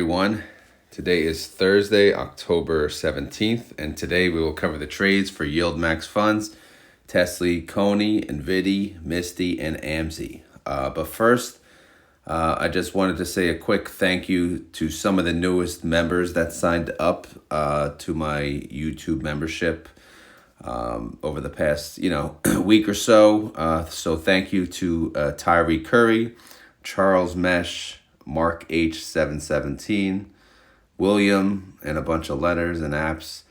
Everyone, today is Thursday, October 17th, and today we will cover the trades for YieldMax funds, TSLY, CONY, NVDY, MSTY, and AMZY. But first, I just wanted to say a quick thank you to some of the newest members that signed up to my YouTube membership over the past, week or so. So thank you to Tyree Curry, Charles Mesh, Mark H717, William, and a bunch of letters and apps,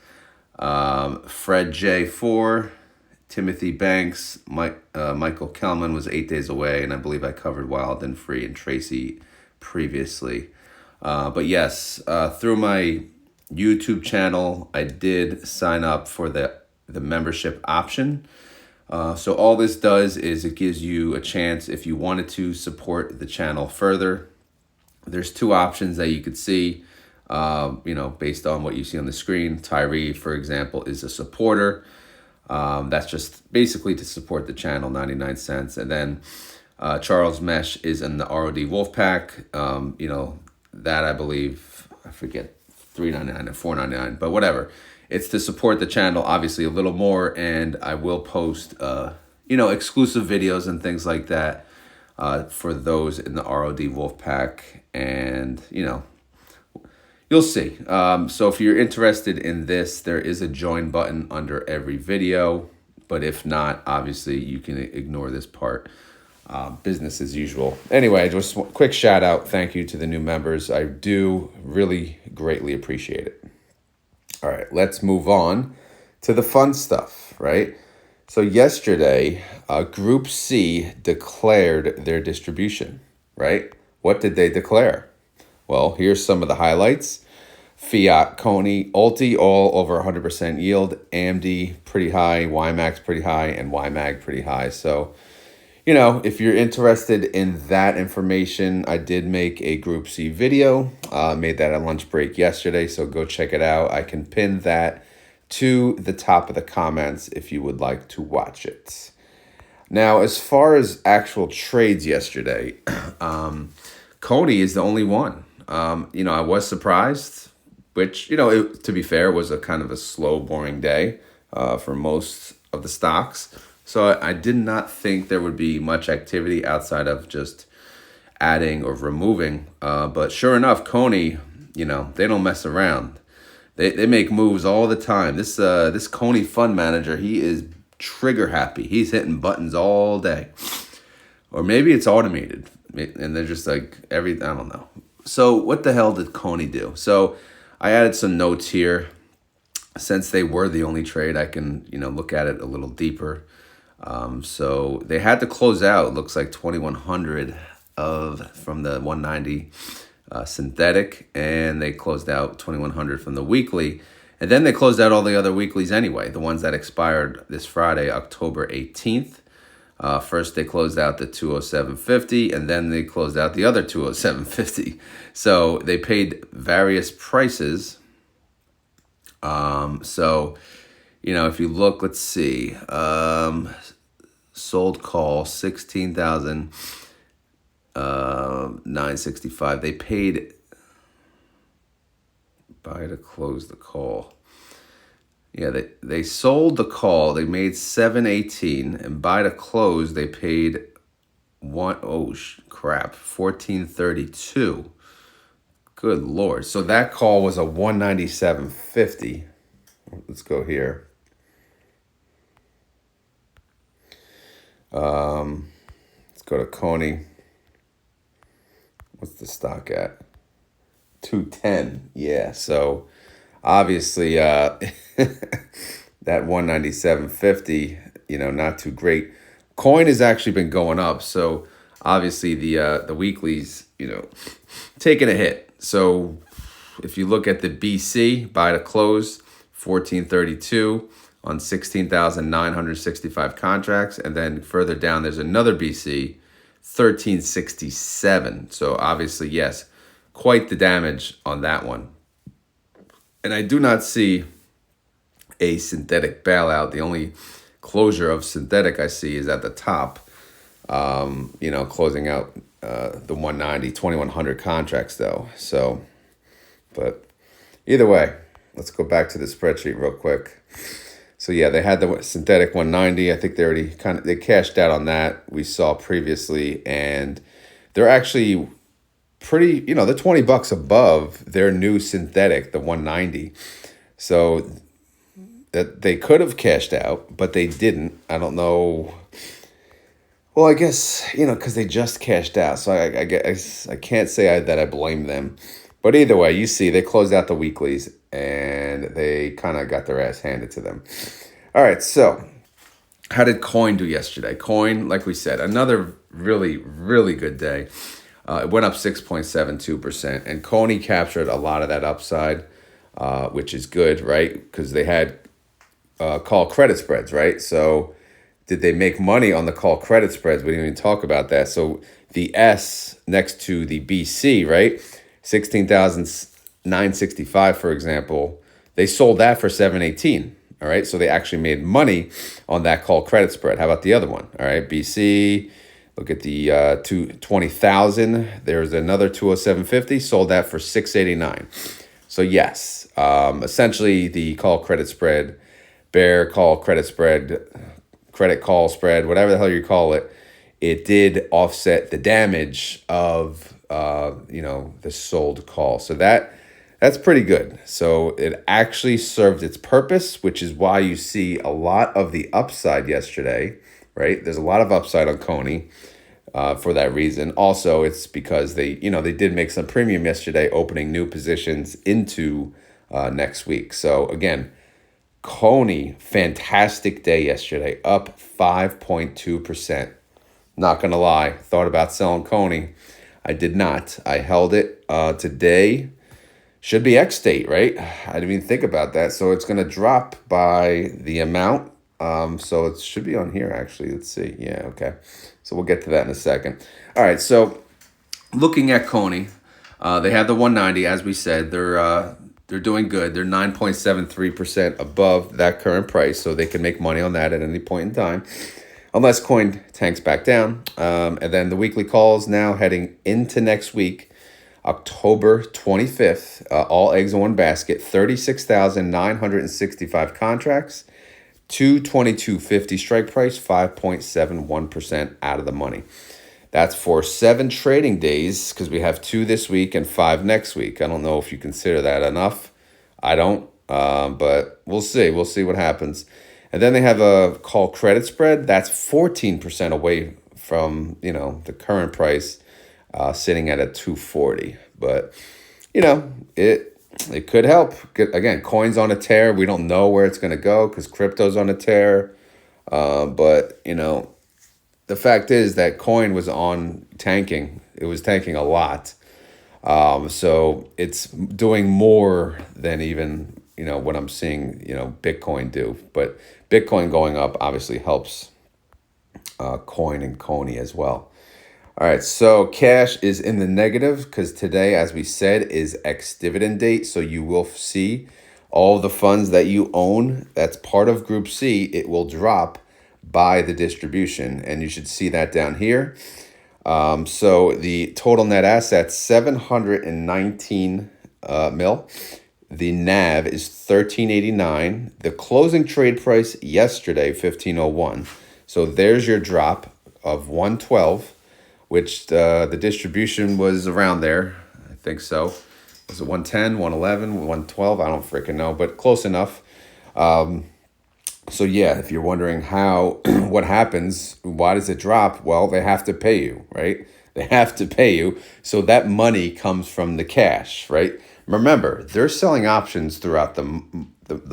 Fred J4, Timothy Banks, Michael Kelman was 8 days away, and I believe I covered Wild and Free and Tracy previously. But yes, through my YouTube channel, I did sign up for the membership option. So all this does is it gives you a chance, if you wanted to support the channel further. There's two options that you could see, based on what you see on the screen. Tyree, for example, is a supporter. That's just basically to support the channel, 99 cents. And then Charles Mesh is in the ROD Wolfpack. That I believe, I forget, $3.99 or $4.99, but whatever. It's to support the channel, obviously, a little more, and I will post, exclusive videos and things like that for those in the ROD Wolfpack, and, you'll see. So if you're interested in this, there is a join button under every video, but if not, obviously, you can ignore this part. Business as usual. Anyway, just a quick shout out. Thank you to the new members. I do really greatly appreciate it. All right, let's move on to the fun stuff, right? So yesterday, Group C declared their distribution, right? What did they declare? Well, here's some of the highlights. Fiat, CONY, Ulti, all over 100% yield. AMZY, pretty high. YieldMax, pretty high. And YMAG, pretty high. So, if you're interested in that information, I did make a Group C video. Made that at lunch break yesterday, so go check it out. I can pin that to the top of the comments if you would like to watch it. Now, as far as actual trades yesterday, CONY is the only one. I was surprised, which, to be fair, was a kind of a slow, boring day for most of the stocks. So I did not think there would be much activity outside of just adding or removing. But sure enough, CONY, they don't mess around. They make moves all the time. This CONY fund manager, he is trigger happy. He's hitting buttons all day. Or maybe it's automated. And they're just like I don't know. So what the hell did CONY do? So I added some notes here. Since they were the only trade, I can, look at it a little deeper. So they had to close out, looks like 2,100 from the 190 synthetic, and they closed out 2,100 from the weekly. And then they closed out all the other weeklies anyway, the ones that expired this Friday, October 18th. First, they closed out the 207.50, and then they closed out the other 207.50. So they paid various prices. If you look, let's see, sold call 16,965. They paid buy to close the call. Yeah, they sold the call. They made 718, and buy to close they paid 1432. Good Lord. So that call was a 197.50. Let's go here. Let's go to CONY. What's the stock at? 210. Yeah, so obviously that 197.50, not too great. Coin has actually been going up, so obviously the weeklies, taking a hit. So if you look at the BC, buy to close, 1432 on 16,965 contracts. And then further down, there's another BC, 1367. So obviously, yes, quite the damage on that one. And I do not see a synthetic bailout. The only closure of synthetic I see is at the top, closing out the 190, 2,100 contracts though. So But either way, let's go back to the spreadsheet real quick. So yeah, they had the synthetic 190. I think they already they cashed out on that. We saw previously, and they're actually pretty, they're $20 above their new synthetic, the 190. So that they could have cashed out, but they didn't. I don't know. Well, I guess, because they just cashed out. So I guess I can't say that I blame them. But either way, you see, they closed out the weeklies and they kind of got their ass handed to them. All right, so how did Coin do yesterday? Coin, like we said, another really, really good day. It went up 6.72%. And CONY captured a lot of that upside, which is good, right? Because they had call credit spreads, right? So did they make money on the call credit spreads? We didn't even talk about that. So the S next to the BC, right? 16,965, for example, they sold that for 718. All right. So they actually made money on that call credit spread. How about the other one? All right. BC, look at the 20,000. There's another 207.50, sold that for 689. So yes, essentially the call credit spread, bear call credit spread, credit call spread, whatever the hell you call it, it did offset the damage of the sold call. So that's pretty good. So it actually served its purpose, which is why you see a lot of the upside yesterday, right? There's a lot of upside on CONY for that reason. Also, it's because they did make some premium yesterday, opening new positions into next week. So again, CONY, fantastic day yesterday, up 5.2%. Not going to lie, thought about selling CONY. I did not. I held it today. Should be X date, right? I didn't even think about that. So it's going to drop by the amount. So it should be on here, actually. Let's see. Yeah, okay. So we'll get to that in a second. All right, so looking at CONY, they have the 190, as we said. They're doing good. They're 9.73% above that current price, so they can make money on that at any point in time, unless coin tanks back down. And then the weekly calls now heading into next week, October 25th, all eggs in one basket, 36,965 contracts, 222.50 strike price, 5.71% out of the money. That's for 7 trading days, because we have 2 this week and 5 next week. I don't know if you consider that enough. I don't, but we'll see. We'll see what happens. And then they have a call credit spread. That's 14% away from, the current price, sitting at a 240. But, it could help. Again, coin's on a tear. We don't know where it's going to go because crypto's on a tear. But, the fact is that coin was on tanking. It was tanking a lot. So it's doing more than even, what I'm seeing, Bitcoin do. But Bitcoin going up obviously helps coin and CONY as well. All right, so cash is in the negative because today, as we said, is ex-dividend date. So you will see all the funds that you own that's part of Group C, it will drop by the distribution. And you should see that down here. So the total net assets, 719 mil. The NAV is 1389. The closing trade price yesterday, 1501. So there's your drop of 112. Which the distribution was around there. I think so. Was it 110, 111, 112? I don't freaking know, but close enough. So yeah, if you're wondering what happens, why does it drop? Well, they have to pay you, right? They have to pay you. So that money comes from the cash, right? Remember, they're selling options throughout the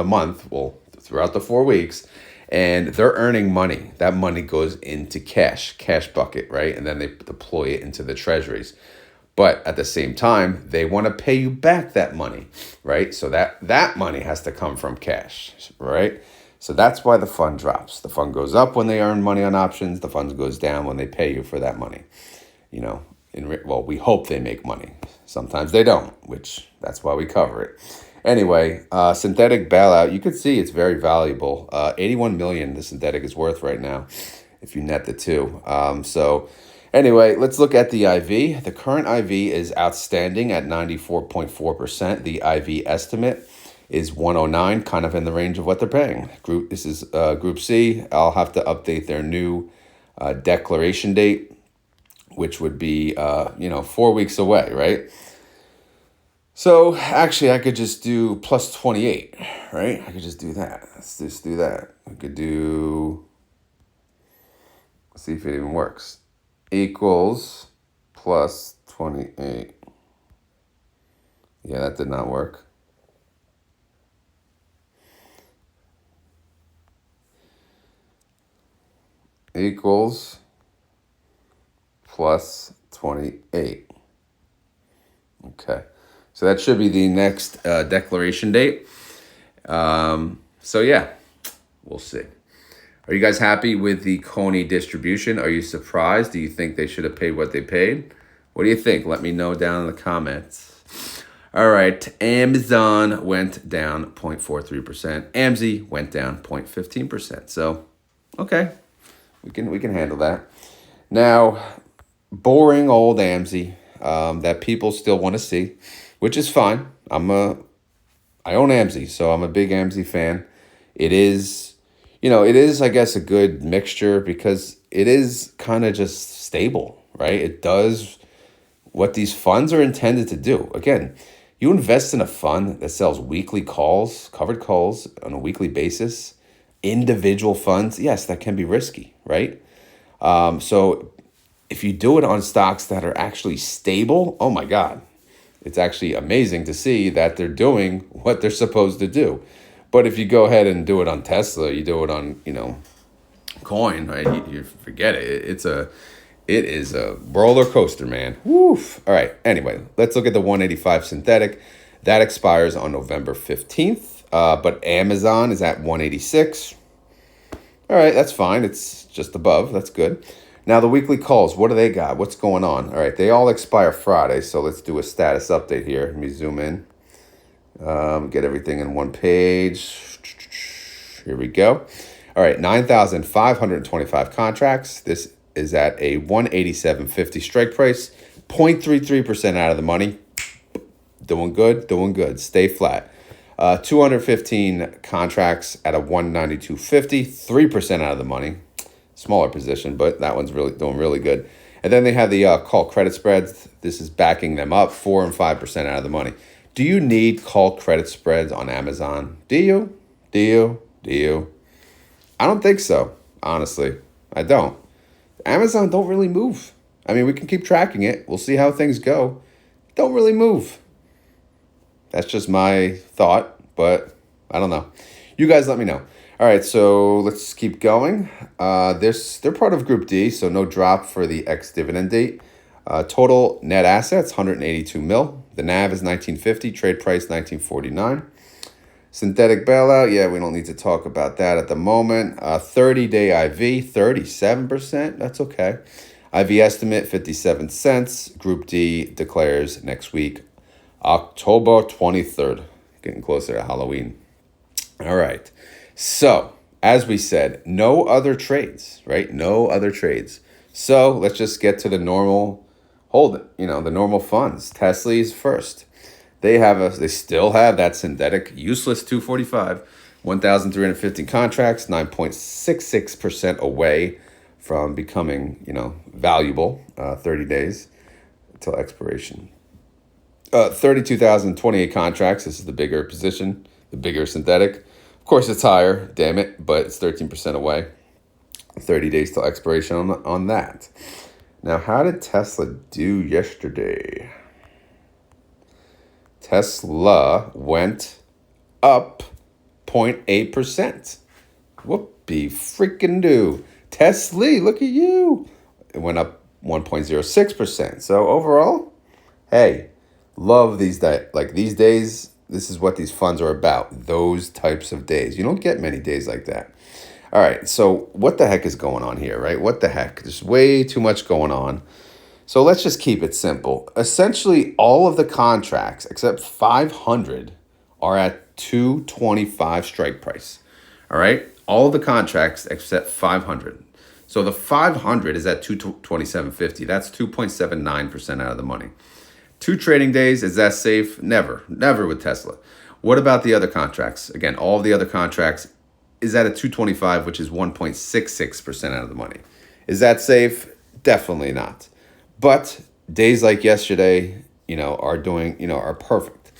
month, well, throughout the 4 weeks. And they're earning money. That money goes into cash bucket, right? And then they deploy it into the treasuries. But at the same time, they want to pay you back that money, right? So that money has to come from cash, right? So that's why the fund drops. The fund goes up when they earn money on options. The fund goes down when they pay you for that money. We hope they make money. Sometimes they don't, which that's why we cover it. Anyway, synthetic bailout, you could see it's very valuable. 81 million the synthetic is worth right now if you net the two. So Anyway, let's look at the IV. The current IV is outstanding at 94.4%. The IV estimate is 109, kind of in the range of what they're paying. This is Group C. I'll have to update their new declaration date, which would be 4 weeks away, right? So actually, I could just do plus 28, right? I could just do that. Let's just do that. We could do, let's see if it even works. Equals plus 28. Yeah, that did not work. Equals plus 28. Okay. So that should be the next declaration date. So yeah, we'll see. Are you guys happy with the CONY distribution? Are you surprised? Do you think they should have paid what they paid? What do you think? Let me know down in the comments. All right, Amazon went down 0.43%. AMZY went down 0.15%. So, okay, we can handle that. Now, boring old AMZY that people still want to see, which is fine. I own AMZY, so I'm a big AMZY fan. It is, I guess, a good mixture because it is kind of just stable, right? It does what these funds are intended to do. Again, you invest in a fund that sells weekly calls, covered calls on a weekly basis, individual funds, yes, that can be risky, right? So if you do it on stocks that are actually stable, oh my God, it's actually amazing to see that they're doing what they're supposed to do. But if you go ahead and do it on Tesla, you do it on, coin, right? You forget it. It is a roller coaster, man. Woof. All right. Anyway, let's look at the 185 synthetic. That expires on November 15th. But Amazon is at 186. All right, that's fine. It's just above. That's good. Now, the weekly calls, what do they got? What's going on? All right, they all expire Friday, so let's do a status update here. Let me zoom in. Get everything in one page. Here we go. All right, 9,525 contracts. This is at a 187.50 strike price, 0.33% out of the money. Doing good. Stay flat. 215 contracts at a 192.50, 3% out of the money. Smaller position, but that one's really doing really good. And then they have the call credit spreads. This is backing them up, 4 and 5% out of the money. Do you need call credit spreads on Amazon? Do you? I don't think so, honestly. I don't. Amazon don't really move. I mean, we can keep tracking it. We'll see how things go. Don't really move. That's just my thought, but I don't know. You guys let me know. All right, so let's keep going. They're part of Group D, so no drop for the ex-dividend date. Total net assets, 182 mil. The NAV is 1950, trade price 1949. Synthetic bailout, yeah, we don't need to talk about that at the moment. 30-day IV, 37%, that's okay. IV estimate, 57 cents. Group D declares next week, October 23rd. Getting closer to Halloween. All right. So, as we said, no other trades, right? No other trades. So, let's just get to the normal the normal funds. TSLY is first. They still have that synthetic useless 245, 1,350 contracts, 9.66% away from becoming, valuable, 30 days until expiration. 32,028 contracts. This is the bigger position, the bigger synthetic. Of course, it's higher, damn it, but it's 13% away. 30 days till expiration on that. Now, how did Tesla do yesterday? Tesla went up 0.8%. Whoopee freaking do. TSLY, look at you. It went up 1.06%. So overall, hey, love these days. Like these days, this is what these funds are about. Those types of days. You don't get many days like that. All right, so what the heck is going on here, right? What the heck? There's way too much going on. So let's just keep it simple. Essentially, all of the contracts, except 500, are at 225 strike price. All right? All of the contracts except 500. So the 500 is at 227.50. That's 2.79% out of the money. 2 trading days, is that safe? Never. Never with Tesla. What about the other contracts? Again, all of the other contracts is at a 225, which is 1.66% out of the money. Is that safe? Definitely not. But days like yesterday, are perfect.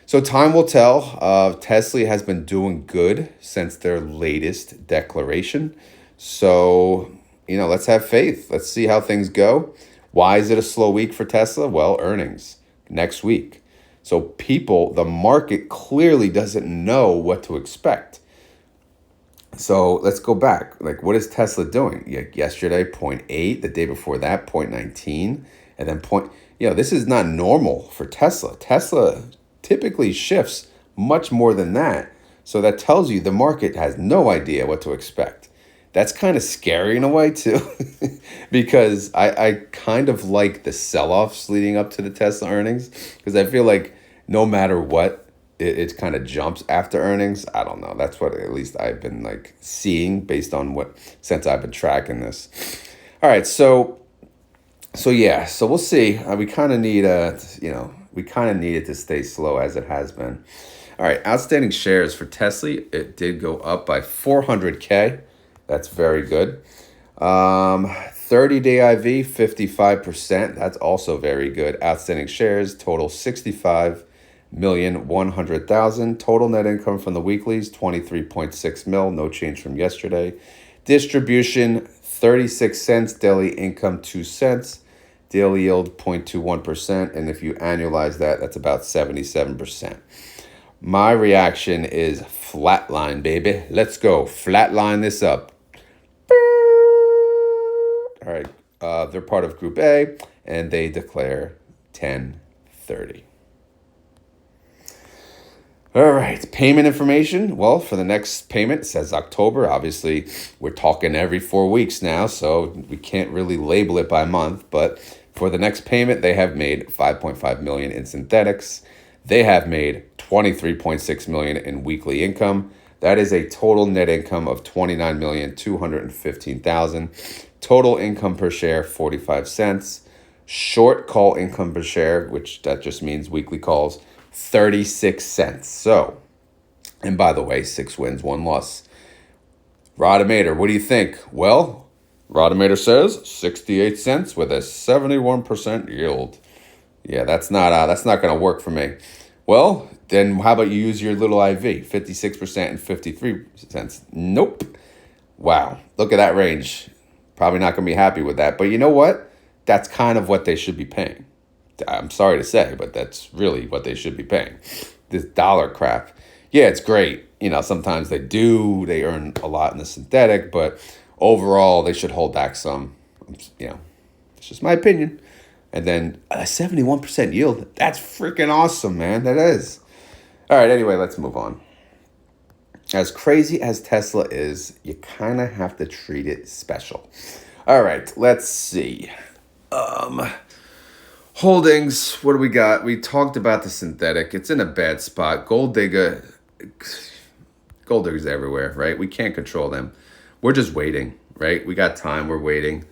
So time will tell. Tesla has been doing good since their latest declaration. So, let's have faith. Let's see how things go. Why is it a slow week for Tesla? Well, earnings next week. So the market clearly doesn't know what to expect. So let's go back. Like, what is Tesla doing? Yesterday, 0.8. The day before that, 0.19. And then this is not normal for Tesla. Tesla typically shifts much more than that. So that tells you the market has no idea what to expect. That's kind of scary in a way too, because I kind of like the sell-offs leading up to the Tesla earnings, because I feel like no matter what, it kind of jumps after earnings. I don't know. That's what at least I've been like seeing based on since I've been tracking this. All right, so yeah, so we'll see. We kind of need we kind of need it to stay slow as it has been. All right, outstanding shares for Tesla, it did go up by 400K. That's very good. 30-day IV, 55%. That's also very good. Outstanding shares, total 65,100,000. Total net income from the weeklies, 23.6 mil. No change from yesterday. Distribution, 36 cents. Daily income, 2 cents. Daily yield, 0.21%. And if you annualize that, that's about 77%. My reaction is flatline, baby. Let's go. Flatline this up. All right. They're part of Group A, and they declare 10/30. All right. Payment information. Well, for the next payment, it says October. Obviously, we're talking every 4 weeks now, so we can't really label it by month. But for the next payment, they have made $5.5 million in synthetics. They have made $23.6 million in weekly income. That is a total net income of $29,215,000. Total income per share, 45 cents. Short call income per share, which that just means weekly calls, 36 cents. So, and by the way, 6 wins, 1 loss. Rodamator, what do you think? Well, Rodamator says 68 cents with a 71% yield. Yeah, that's not going to work for me. Well, then how about you use your little IV, 56% and 53 cents? Nope. Wow, look at that range. Probably not going to be happy with that. But you know what? That's kind of what they should be paying. I'm sorry to say, but that's really what they should be paying. This dollar crap. Yeah, it's great. Sometimes they earn a lot in the synthetic, but overall they should hold back some. It's just my opinion. And then a 71% yield. That's freaking awesome, man. That is. All right, anyway, let's move on. As crazy as Tesla is, you kind of have to treat it special. All right, let's see. Holdings, what do we got? We talked about the synthetic. It's in a bad spot. Gold diggers everywhere, right? We can't control them. We're just waiting, right? We got time. We're waiting.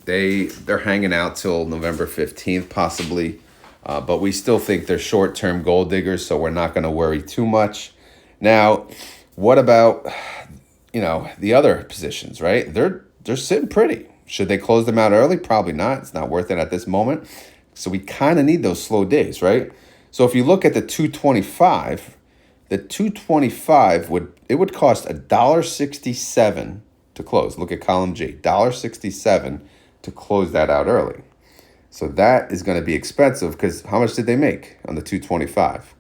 They're hanging out till November 15th, possibly. But we still think they're short-term gold diggers, so we're not going to worry too much. Now, what about, the other positions, right? They're sitting pretty. Should they close them out early? Probably not. It's not worth it at this moment. So we kind of need those slow days, right? So if you look at the 225, the 225 would cost $1.67 to close. Look at column G, $1.67 to close that out early. So that is going to be expensive because how much did they make on the 225?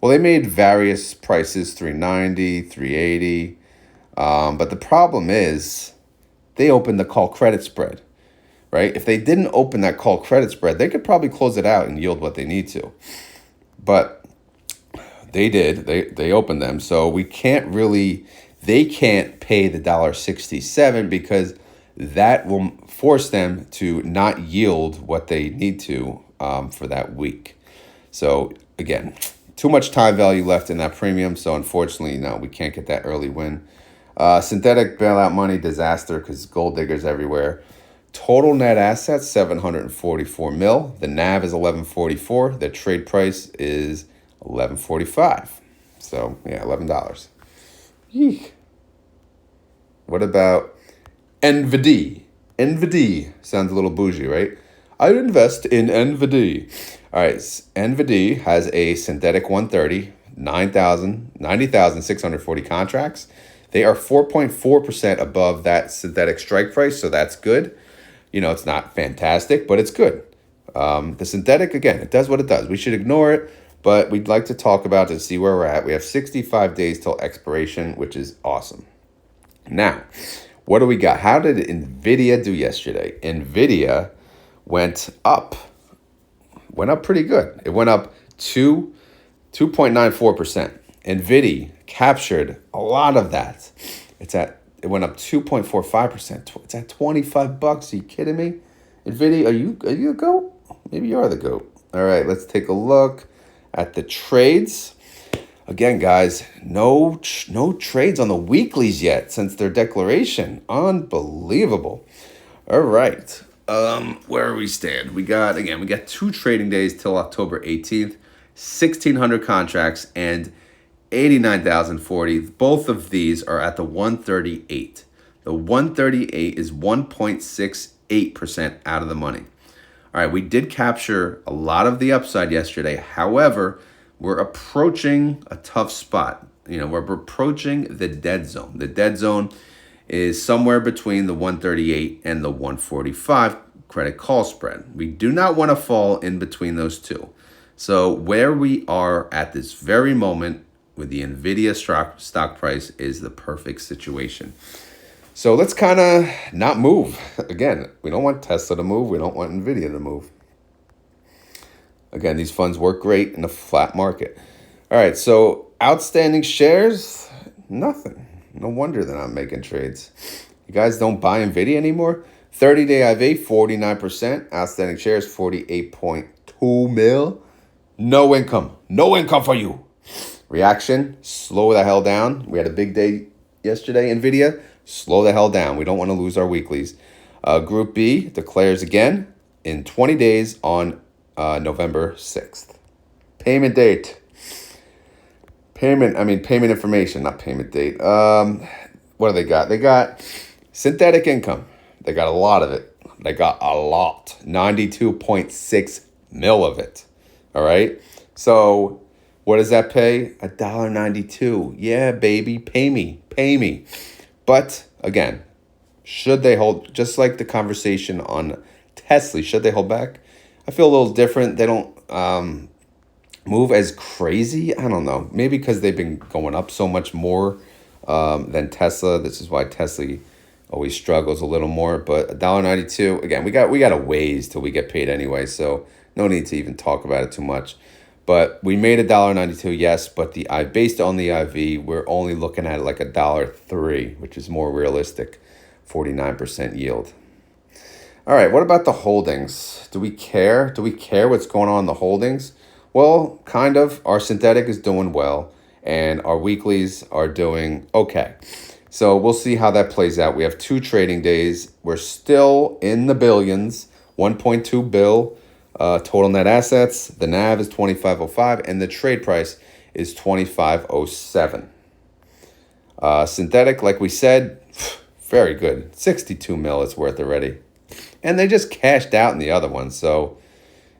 Well, they made various prices, 390, 380. But the problem is they opened the call credit spread, right? If they didn't open that call credit spread, they could probably close it out and yield what they need to. But they did. They opened them. So they can't pay the $1.67 because that will force them to not yield what they need to for that week. So again, too much time value left in that premium. So unfortunately, no, we can't get that early win. Synthetic bailout money, disaster because gold diggers everywhere. Total net assets, 744 mil. The NAV is 1144. The trade price is 1145. So, yeah, $11. Yeek. What about NVDY? NVDY sounds a little bougie, right? I invest in NVDY. All right, NVDY has a synthetic 130, 90,640 contracts. They are 4.4% above that synthetic strike price, so that's good. You know, it's not fantastic, but it's good. The synthetic, again, it does what it does. We should ignore it, but we'd like to talk about it to see where we're at. We have 65 days till expiration, which is awesome. Now, what do we got? How did NVIDIA do yesterday? NVIDIA went up pretty good. It went up 2.94%. NVIDIA captured a lot of that. It went up 2.45%. It's at $25. Are you kidding me? NVIDIA, are you a goat? Maybe you are the goat. All right, let's take a look at the trades. Again, guys, no trades on the weeklies yet since their declaration. Unbelievable. All right. Where we stand? We got 2 trading days till October 18th, 1,600 contracts and 89,040. Both of these are at the 138. The 138 is 1.68% out of the money. All right, we did capture a lot of the upside yesterday. However, we're approaching a tough spot. You know, we're approaching the dead zone. The dead zone is somewhere between the 138 and the 145 credit call spread. We do not want to fall in between those two. So where we are at this very moment with the NVIDIA stock price is the perfect situation. So let's kind of not move. Again, we don't want Tesla to move. We don't want NVIDIA to move. Again, these funds work great in a flat market. All right, so outstanding shares, nothing. No wonder they're not making trades. You guys don't buy NVIDIA anymore? 30-day IV, 49%. Outstanding shares, 48.2 mil. No income. No income for you. Reaction, slow the hell down. We had a big day yesterday, NVIDIA. Slow the hell down. We don't want to lose our weeklies. Group B declares again in 20 days on November 6th. Payment date. Payment information, not payment date. What do they got? They got synthetic income. They got a lot of it. They got a lot. 92.6 mil of it. All right. So what does that pay? $1.92. Yeah, baby. Pay me. But again, should they hold, just like the conversation on TSLY, should they hold back? I feel a little different. They don't move as crazy. I don't know. Maybe because they've been going up so much more than Tesla. This is why TSLY always struggles a little more. But $1.92, again, we got a ways till we get paid anyway. So no need to even talk about it too much. But we made $1.92, yes. But based on the IV, we're only looking at like $1.03, which is more realistic. 49% yield. All right, what about the holdings? Do we care? Do we care what's going on in the holdings? Well, kind of. Our synthetic is doing well, and our weeklies are doing okay. So we'll see how that plays out. We have 2 trading days. We're still in the billions, 1.2 bill total net assets. The NAV is 2505, and the trade price is 2507. Synthetic, like we said, very good. 62 mil it's worth already. And they just cashed out in the other one. So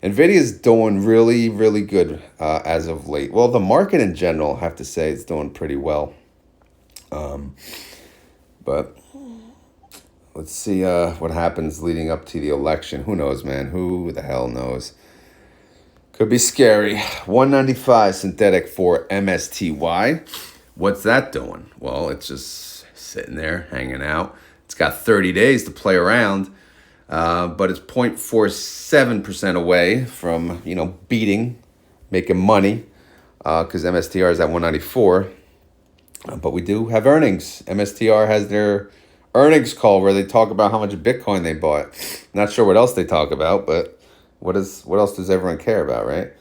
NVIDIA is doing really, really good as of late. Well, the market in general, I have to say, is doing pretty well. But let's see what happens leading up to the election. Who knows, man? Who the hell knows? Could be scary. 195 synthetic for MSTY. What's that doing? Well, it's just sitting there, hanging out. It's got 30 days to play around. But it's 0.47% away from, beating, making money, because MSTR is at 194. But we do have earnings. MSTR has their earnings call where they talk about how much Bitcoin they bought. Not sure what else they talk about, but what else does everyone care about, right?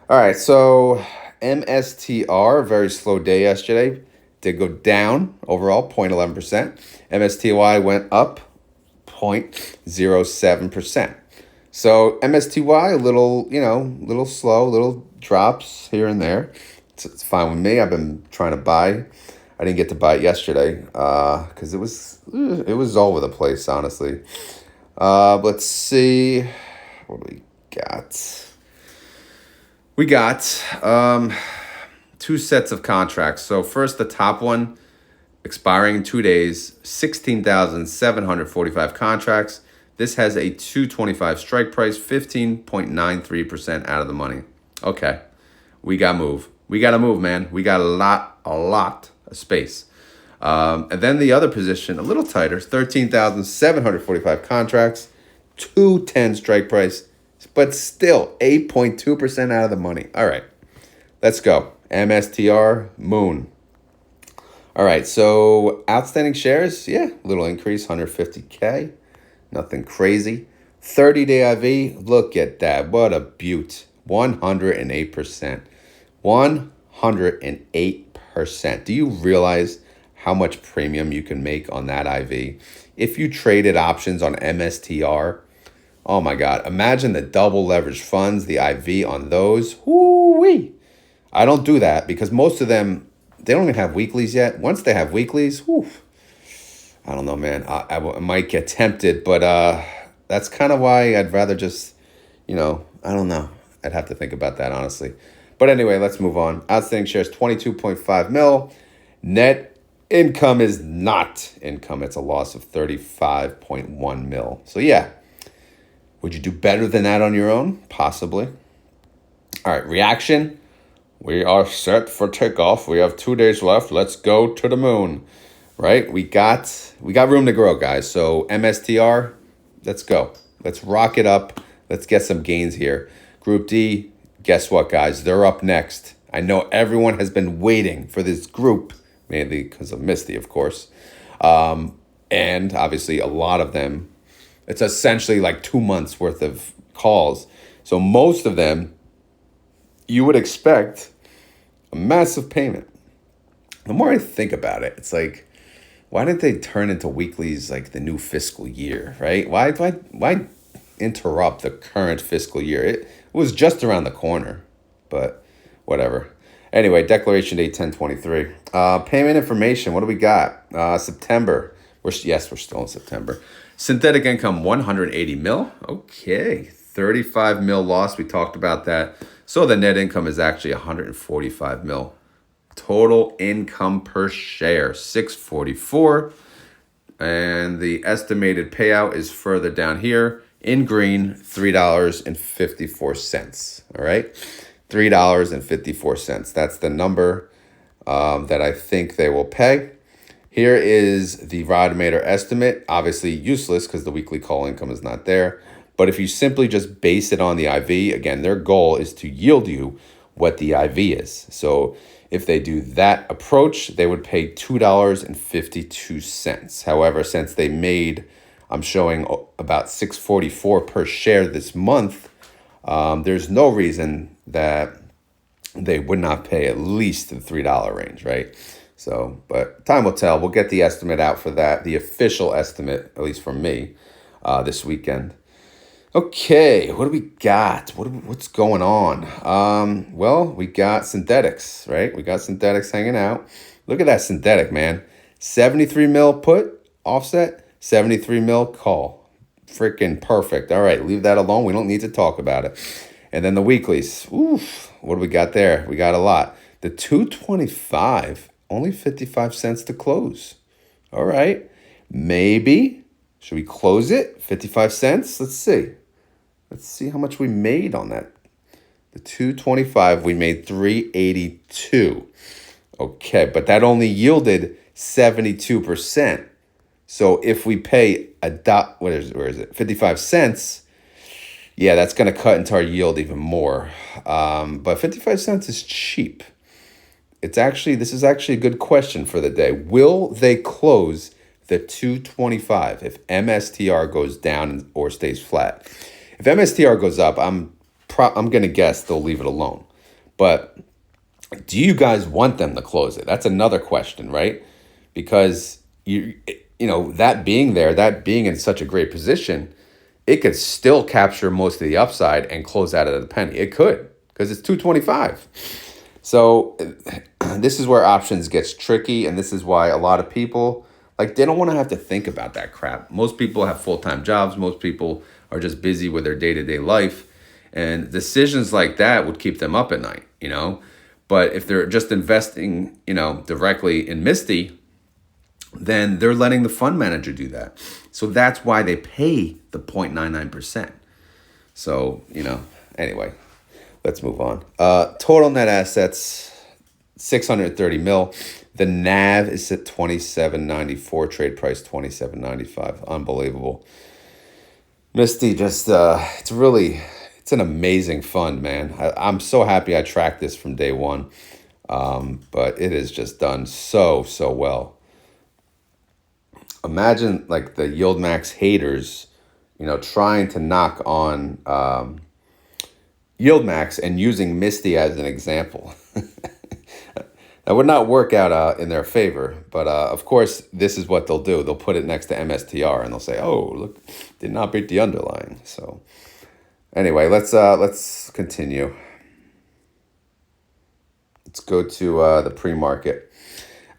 All right, so MSTR, very slow day yesterday. did go down overall, 0.11%. MSTY went up 0.07%. So MSTY, a little slow, little drops here and there. It's fine with me. I've been trying to buy. I didn't get to buy it yesterday because it was all over the place, honestly. Let's see. What do we got? We got 2 sets of contracts. So first, the top one, expiring in 2 days, 16,745 contracts. This has a 225 strike price, 15.93% out of the money. Okay, we got to move. We got to move, man. We got a lot of space. And then the other position, a little tighter, 13,745 contracts, 210 strike price, but still 8.2% out of the money. All right, let's go. MSTR, Moon. All right, so outstanding shares, yeah, little increase, 150K. Nothing crazy. 30-day IV, look at that. What a beaut. 108%. 108%. Do you realize how much premium you can make on that IV? If you traded options on MSTR, oh my God, imagine the double leverage funds, the IV on those. Woo-wee. I don't do that because most of them, they don't even have weeklies yet. Once they have weeklies, whew, I don't know, man. I might get tempted, but that's kind of why I'd rather just, I don't know. I'd have to think about that, honestly. But anyway, let's move on. Outstanding shares, 22.5 mil. Net income is not income. It's a loss of 35.1 mil. So yeah, would you do better than that on your own? Possibly. All right, reaction. We are set for takeoff. We have 2 days left. Let's go to the moon. Right? We got room to grow, guys. So MSTR, let's go. Let's rock it up. Let's get some gains here. Group D, guess what, guys? They're up next. I know everyone has been waiting for this group, mainly because of MSTY, of course. And obviously a lot of them, it's essentially like 2 months worth of calls. So most of them, you would expect a massive payment. The more I think about it, it's like, why didn't they turn into weeklies like the new fiscal year, right? Why interrupt the current fiscal year? It was just around the corner, but whatever. Anyway, declaration date 10/23. Payment information. What do we got? September. We're still in September. Synthetic income 180 mil. Okay, 35 mil loss. We talked about that. So the net income is actually 145 mil. Total income per share, 644. And the estimated payout is further down here in green, $3.54. All right, $3.54. That's the number that I think they will pay. Here is the Rodmeter estimate. Obviously useless because the weekly call income is not there. But if you simply just base it on the IV, again, their goal is to yield you what the IV is. So if they do that approach, they would pay $2.52. However, since they made, I'm showing about $6.44 per share this month, there's no reason that they would not pay at least the $3 range, right? So, but time will tell. We'll get the estimate out for that, the official estimate, at least from me, this weekend. Okay, what do we got? What's going on? Well, we got synthetics, right? We got synthetics hanging out. Look at that synthetic, man. 73 mil put, offset, 73 mil call. Freaking perfect. All right, leave that alone. We don't need to talk about it. And then the weeklies. Oof, what do we got there? We got a lot. The 225, only 55 cents to close. All right, maybe. Should we close it? 55 cents? Let's see. Let's see how much we made on that. The 225, we made 382. Okay, but that only yielded 72%. So if we pay where is it? 55 cents, yeah, that's going to cut into our yield even more. But 55 cents is cheap. This is actually a good question for the day. Will they close the 225 if MSTR goes down or stays flat? If MSTR goes up, I'm going to guess they'll leave it alone. But Do you guys want them to close it? That's another question, right? Because that being there, that being in such a great position, it could still capture most of the upside and close out at a penny. It could, because it's 225. So this is where options gets tricky, and this is why a lot of people, like, they don't want to have to think about that crap. Most people have full-time jobs. Most people are just busy with their day-to-day life, and decisions like that would keep them up at night. But if they're just investing, directly in MSTY, then they're letting the fund manager do that. So that's why they pay the 0.99%. So, anyway, let's move on. Total net assets, 630 mil. The NAV is at 27.94. Trade price 27.95. Unbelievable. MSTY just, it's an amazing fund, man. I'm so happy I tracked this from day one. But it has just done so well. Imagine like the YieldMax haters, trying to knock on YieldMax and using MSTY as an example. That would not work out in their favor, but of course, this is what they'll do. They'll put it next to MSTR and they'll say, "Oh, look, did not beat the underlying." So, anyway, let's continue. Let's go to the pre-market.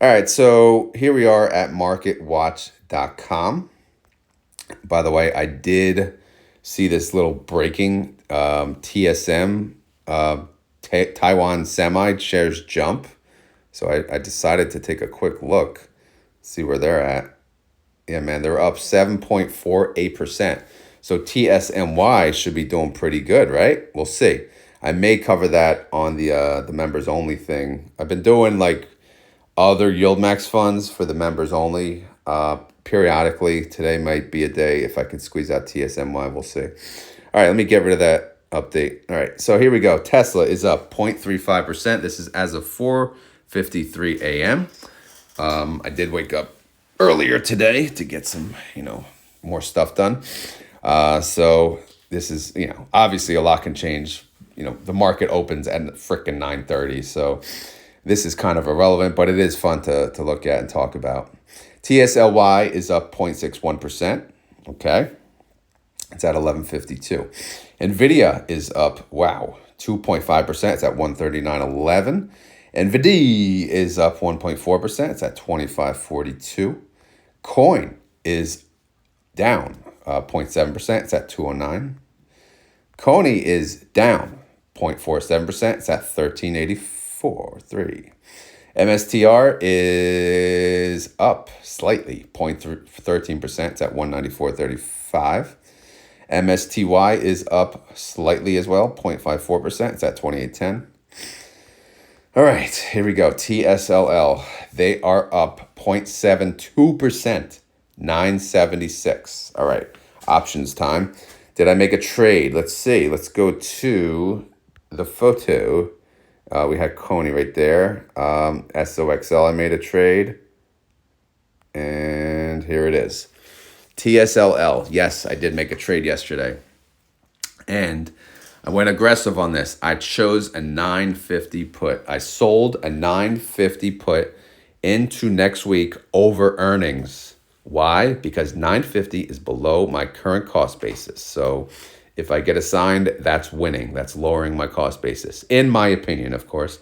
All right, so here we are at marketwatch.com. By the way, I did see this little breaking TSM, Taiwan Semi shares jump. So I decided to take a quick look, see where they're at. Yeah, man, they're up 7.48%. So TSMY should be doing pretty good, right? We'll see. I may cover that on the members only thing. I've been doing like other YieldMax funds for the members only periodically. Today might be a day if I can squeeze out TSMY. We'll see. All right, let me get rid of that update. All right, so here we go. Tesla is up 0.35%. This is as of 4:53 a.m. I did wake up earlier today to get some, more stuff done. So this is, obviously a lot can change. The market opens at frickin' 9:30. So this is kind of irrelevant, but it is fun to look at and talk about. TSLY is up 0.61%. Okay. It's at 1152. NVDY is up, 2.5%. It's at 139.11. NVDY is up 1.4%. It's at 25.42. CONY is down 0.7%. It's at 209. CONY is down 0.47%. It's at 13.84.3. MSTR is up slightly 0.13%. It's at 194.35. MSTY is up slightly as well, 0.54%. It's at 28.10. All right, here we go. TSLL, they are up 0.72%, 976. All right, options time. Did I make a trade? Let's see. Let's go to the photo. We had CONY right there. SOXL, I made a trade. And here it is. TSLL. Yes, I did make a trade yesterday. And I went aggressive on this. I chose a 950 put. I sold a 950 put into next week over earnings. Why? Because 950 is below my current cost basis. So if I get assigned, that's winning. That's lowering my cost basis, in my opinion, of course.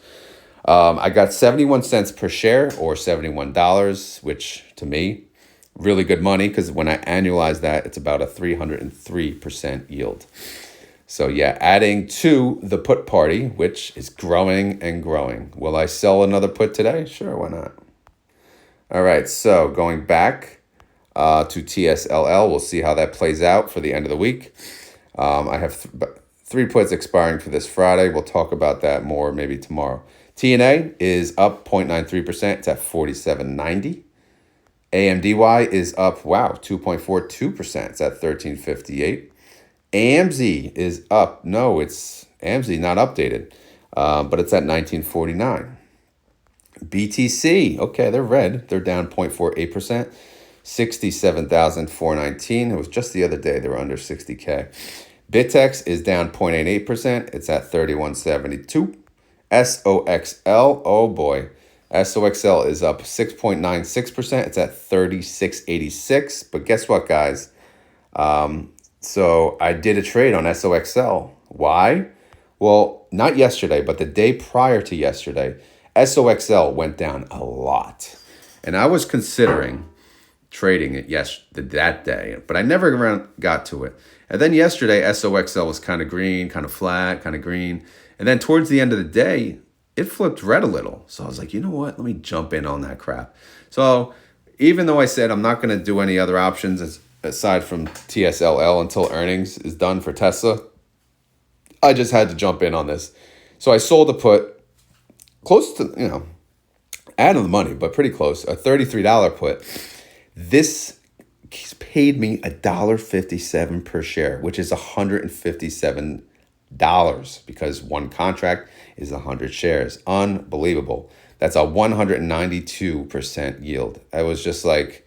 I got 71 cents per share, or $71, which to me, really good money, because when I annualize that, it's about a 303% yield. So yeah, adding to the put party, which is growing and growing. Will I sell another put today? Sure, why not? All right, so going back to TSLL, we'll see how that plays out for the end of the week. I have three puts expiring for this Friday. We'll talk about that more maybe tomorrow. TNA is up 0.93%. It's at 47.90. AMZY is up, 2.42%. It's at 13.58. AMZY is up. No, it's AMZY, not updated, but it's at 19.49. BTC, okay, they're red. They're down 0.48%. 67,419. It was just the other day they were under 60K. BitX is down 0.88%. It's at 31.72. SOXL, oh boy. SOXL is up 6.96%. It's at 36.86. But guess what, guys? So I did a trade on SOXL. Why? Well, not yesterday, but the day prior to yesterday, SOXL went down a lot. And I was considering trading it that day, but I never got to it. And then yesterday, SOXL was kind of green, kind of flat, kind of green. And then towards the end of the day, it flipped red a little. So I was like, you know what? Let me jump in on that crap. So even though I said I'm not going to do any other options aside from TSLL until earnings is done for Tesla, I just had to jump in on this. So I sold a put close to, out of the money, but pretty close, a $33 put. This paid me $1.57 per share, which is $157 because one contract is 100 shares. Unbelievable. That's a 192% yield. I was just like,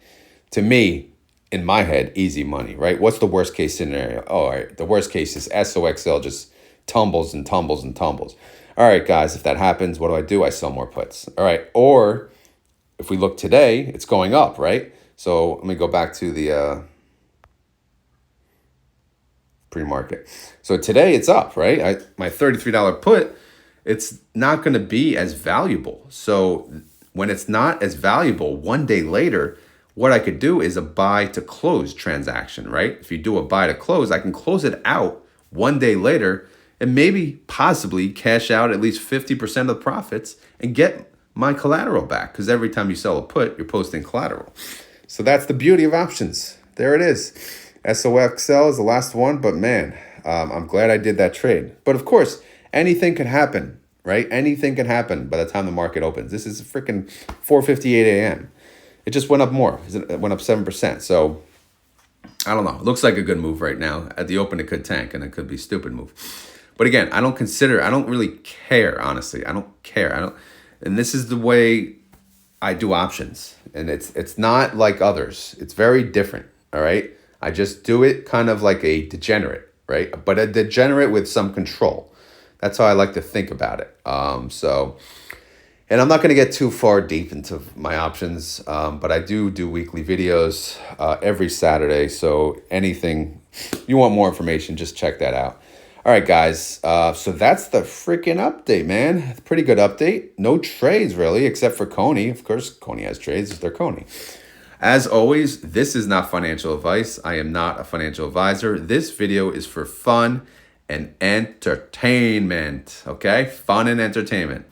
to me, in my head, easy money, right? What's the worst case scenario? Oh, all right. The worst case is SOXL just tumbles and tumbles and tumbles. All right, guys, if that happens, what do? I sell more puts. All right. Or if we look today, it's going up, right? So let me go back to the pre-market. So today it's up, right? My $33 put, it's not going to be as valuable. So when it's not as valuable, one day later, what I could do is a buy to close transaction, right? If you do a buy to close, I can close it out one day later and maybe possibly cash out at least 50% of the profits and get my collateral back. Because every time you sell a put, you're posting collateral. So that's the beauty of options. There it is. SOXL is the last one, but man, I'm glad I did that trade. But of course, anything can happen, right? Anything can happen by the time the market opens. This is freaking 4:58 a.m. It just went up more. It went up 7%. So I don't know. It looks like a good move right now. At the open, it could tank, and it could be a stupid move. But again, I don't really care, honestly. I don't care. And this is the way I do options. And it's not like others. It's very different, all right? I just do it kind of like a degenerate, right? But a degenerate with some control. That's how I like to think about it. And I'm not going to get too far deep into my options, but I do weekly videos every Saturday. So anything you want more information, just check that out. All right, guys. So that's the freaking update, man. Pretty good update. No trades, really, except for CONY. Of course, CONY has trades. It's their CONY. As always, this is not financial advice. I am not a financial advisor. This video is for fun and entertainment, okay? Fun and entertainment.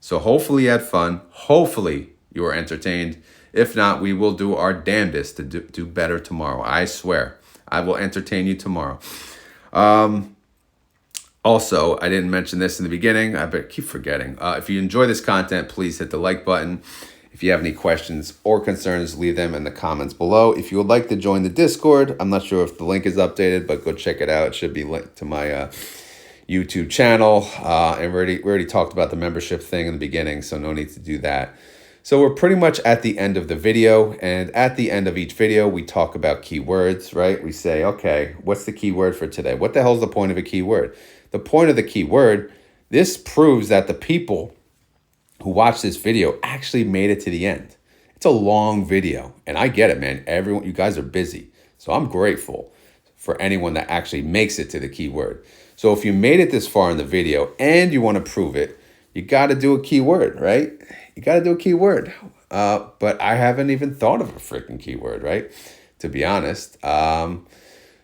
So hopefully you had fun. Hopefully you were entertained. If not, we will do our damnedest to do better tomorrow. I swear. I will entertain you tomorrow. Also, I didn't mention this in the beginning. I keep forgetting. If you enjoy this content, please hit the like button. If you have any questions or concerns, leave them in the comments below. If you would like to join the Discord, I'm not sure if the link is updated, but go check it out. It should be linked to my YouTube channel. And we already talked about the membership thing in the beginning, so no need to do that. So we're pretty much at the end of the video. And at the end of each video, we talk about keywords, right? We say, okay, what's the keyword for today? What the hell is the point of a keyword? The point of the keyword, this proves that the people who watched this video actually made it to the end. It's a long video, and I get it, man. You guys are busy. So I'm grateful for anyone that actually makes it to the keyword. So if you made it this far in the video and you want to prove it, you got to do a keyword, right? You got to do a keyword. But I haven't even thought of a freaking keyword, right? To be honest.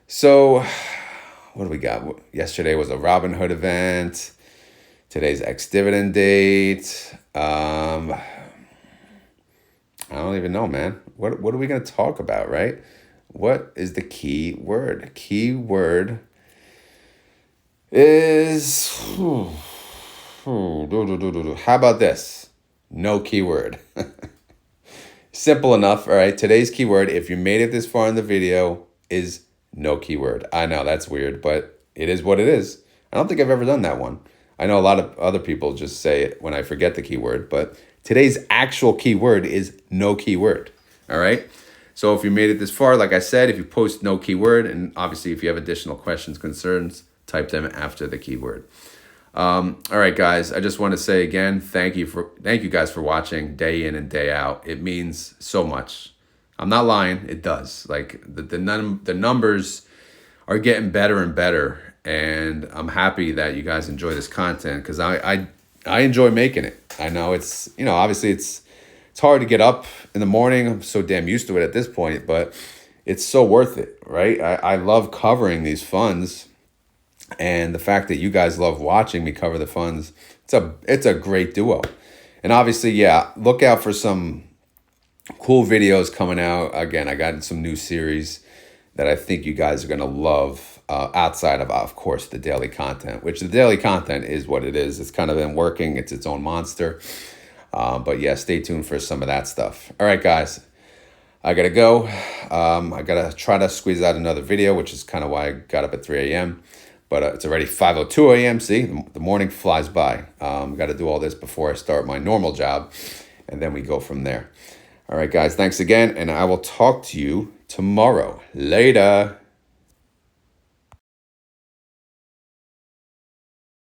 So what do we got? Yesterday was a Robinhood event. Today's ex-dividend date. I don't even know, man. What are we going to talk about, right? What is the key word? Key word is... How about this? No keyword. Simple enough, all right? Today's keyword, if you made it this far in the video, is no keyword. I know, that's weird, but it is what it is. I don't think I've ever done that one. I know a lot of other people just say it when I forget the keyword, but today's actual keyword is no keyword, all right? So if you made it this far, like I said, if you post no keyword, and obviously if you have additional questions, concerns, type them after the keyword. All right, guys, I just want to say again, thank you guys for watching day in and day out. It means so much. I'm not lying, it does. Like the numbers are getting better and better, and I'm happy that you guys enjoy this content because I enjoy making it. I know it's, obviously it's hard to get up in the morning. I'm so damn used to it at this point, but it's so worth it, right? I love covering these funds. And the fact that you guys love watching me cover the funds, it's a great duo. And obviously, yeah, look out for some cool videos coming out. Again, I got some new series that I think you guys are going to love outside of course, the daily content, which the daily content is what it is. It's kind of been working. It's its own monster. But yeah, stay tuned for some of that stuff. All right, guys, I got to go. I got to try to squeeze out another video, which is kind of why I got up at 3 a.m. But it's already 5:02 a.m. See, the morning flies by. Got to do all this before I start my normal job, and then we go from there. All right, guys, thanks again, and I will talk to you tomorrow. Later.